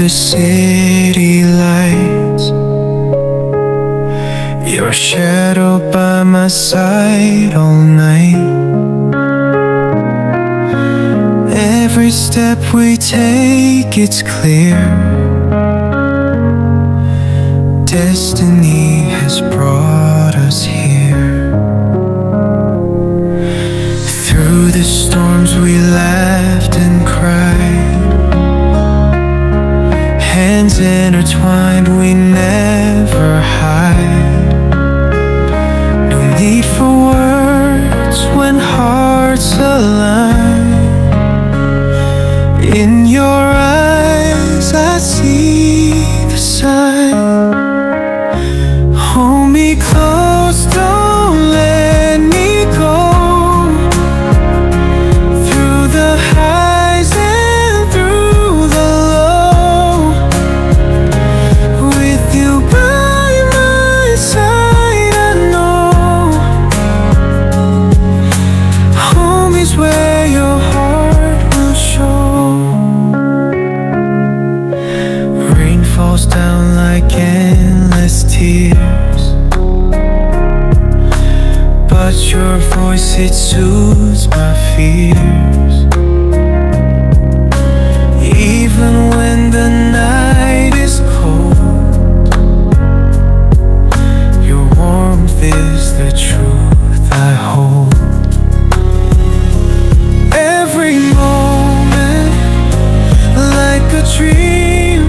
the city lights, your shadow by my side all night. Every step we take, it's clear. Destiny has brought us here. Through the storms we laughed and cried, hands intertwined, we never hide. No need for words when hearts align. In your eyes I see the sign. Hold me close, don't let me go. Through the highs and through the low, with you by my side, I know home is where your heart will show. Rain falls down like endless tears, but your voice, it soothes my fears. Even when the night is cold, your warmth is the truth I hold. Every moment like a dream,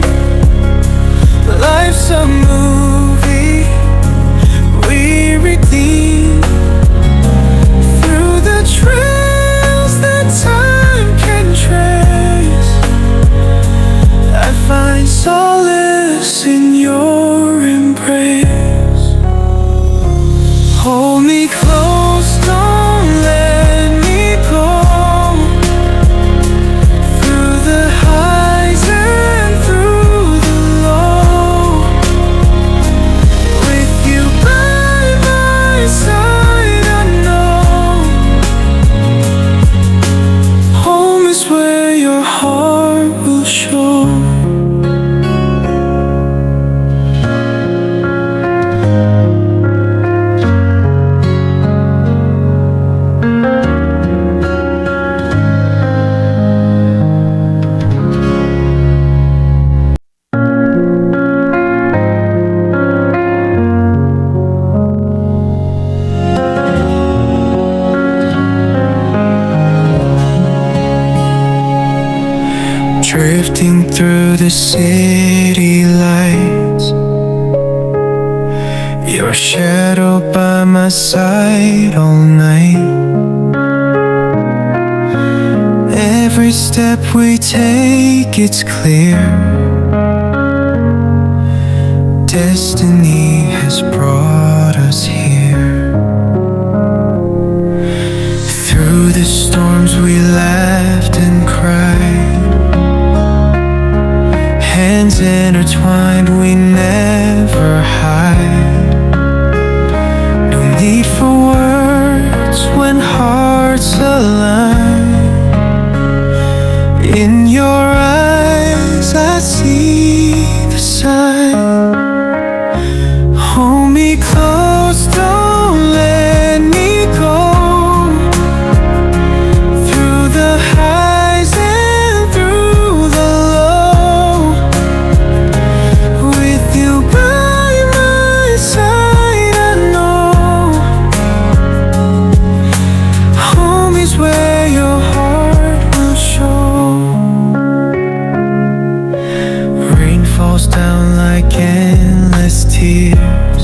life's a movie we redeem. Through the trails that time can trace, I find solace in your embrace. Hold me close, don't let me go. Through the highs and through the low, with you by my side, I know home is where your heart will show. Drifting through the city lights, your shadow by my side all night. Every step we take, it's clear. Destiny has brought us here. Through the storms we laughed and cried, hands intertwined, we never hide. No need for words when hearts align. In your eyes I see the sign. Hold me close, don't let me go. Through the highs and through the low, with you by my side, I know home is where your heart will show. Rain falls down like endless tears,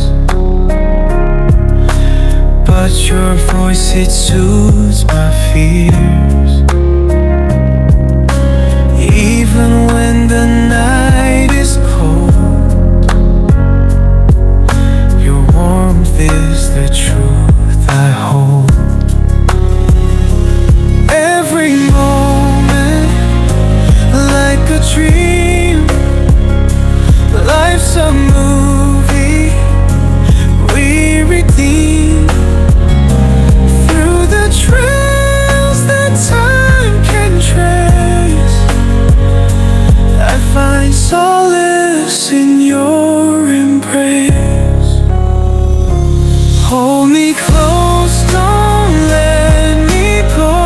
but your voice, it soothes my fears. Even when the night is cold, your warmth is the truth I hold. Every moment like a dream, life's a movie we redeem. Through the trails that time in your embrace. Hold me close, don't let me go.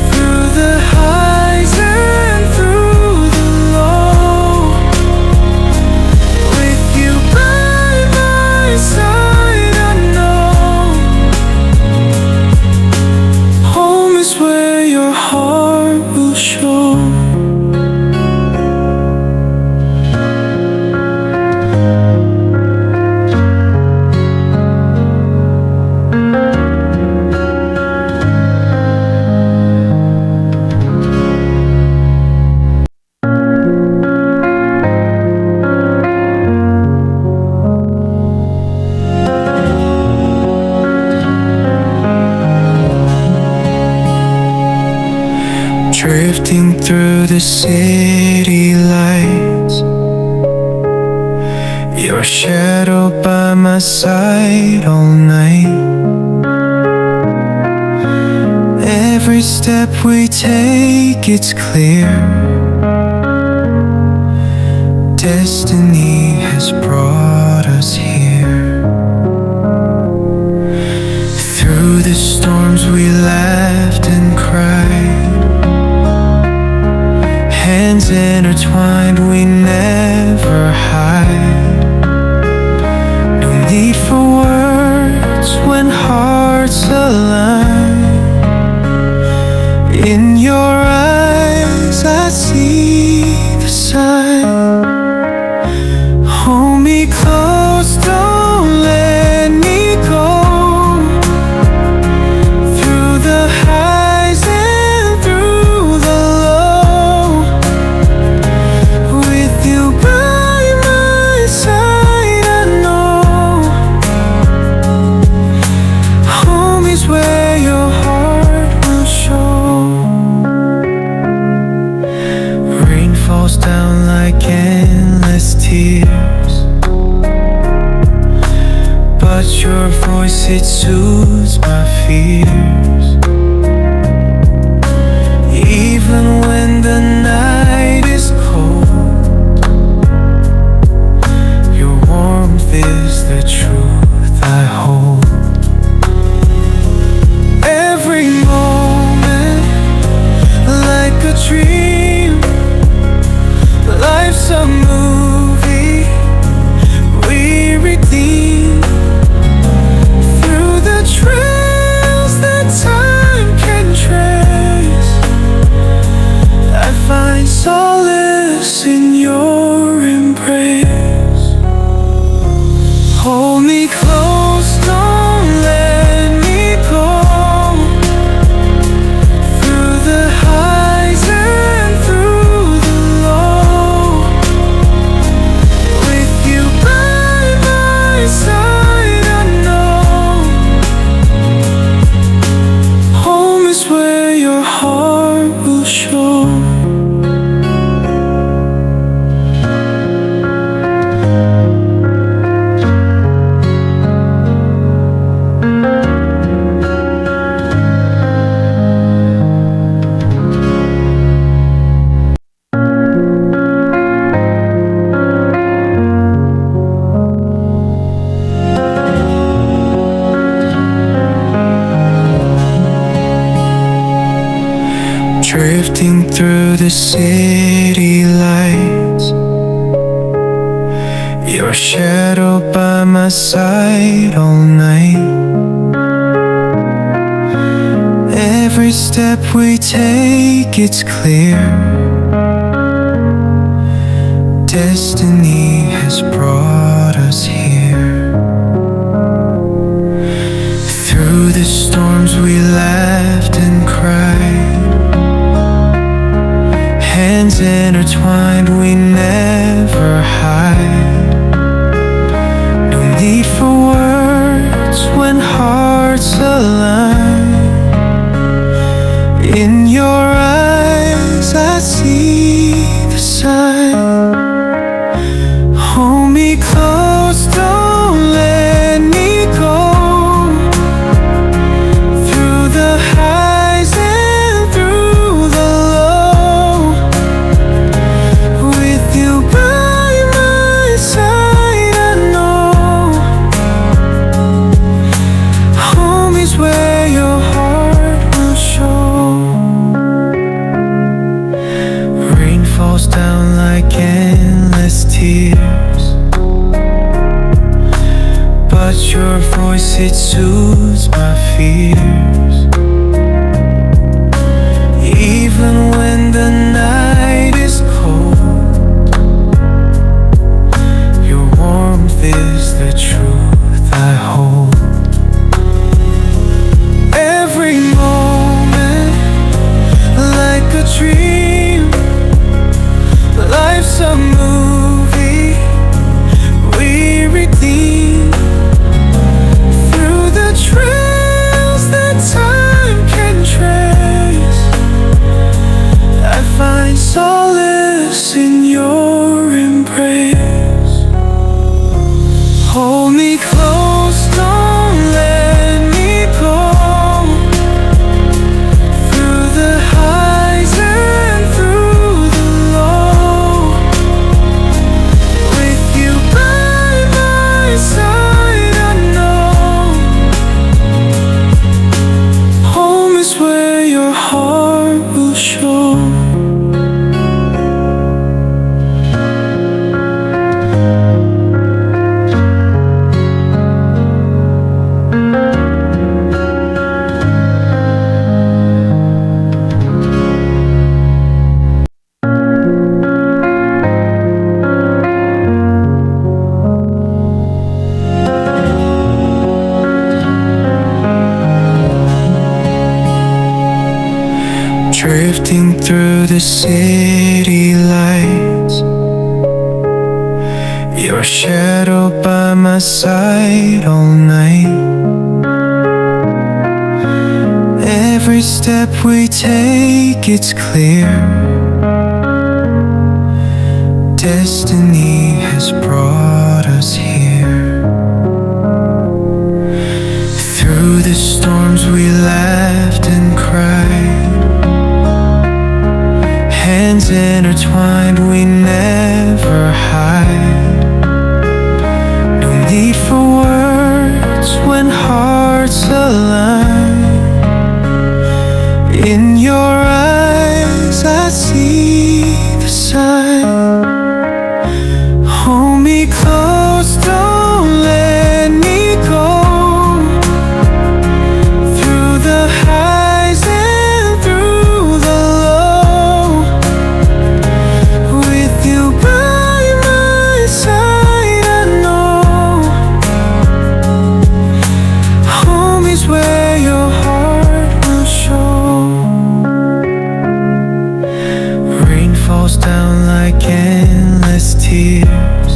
Through the highs and through the low, with you by my side, I know home is where your heart will show. Drifting through the city lights, your shadow by my side all night. Every step we take, it's clear. Destiny has brought us here. Through the storms we laughed and cried, hands intertwined, we never hide. No need for words when hearts align. In your eyes I see the sign. Hold me close, don't let me go. Through the highs and through the low, with you by my side, I know home is where your heart will show. Rain falls down like endless tears, but your voice, it soothes my fears. Even when the night is cold, your warmth is the truth I hold. Every moment like a dream, life's a movie we redeem. Through the trails that time can trace, I find solace in your embrace. Hold me close, don't let me go. Through the highs and through the low, with you by my side, I know home is where your heart will show. Drifting through the city lights, your shadow by my side all night. Every step we take, it's clear. Destiny has brought us here. Through the storms we laughed and cried, hands intertwined, we never hide. No need for words when hearts align. In your eyes I see the sign. Hold me close, don't let me go. Through the highs and through the low, the city lights, your shadow by my side all night. Every step we take, it's clear, destiny has brought us here. Through the storms we laughed and cried, hands intertwined, we never hide. No need for words when hearts align. In your eyes I see the sign. Hold me close, don't let me go. Through the highs and through the low, with you by my side, I know home is where your heart will show. Rain falls down like endless tears,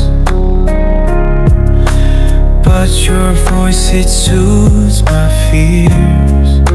but your voice, it soothes my fears.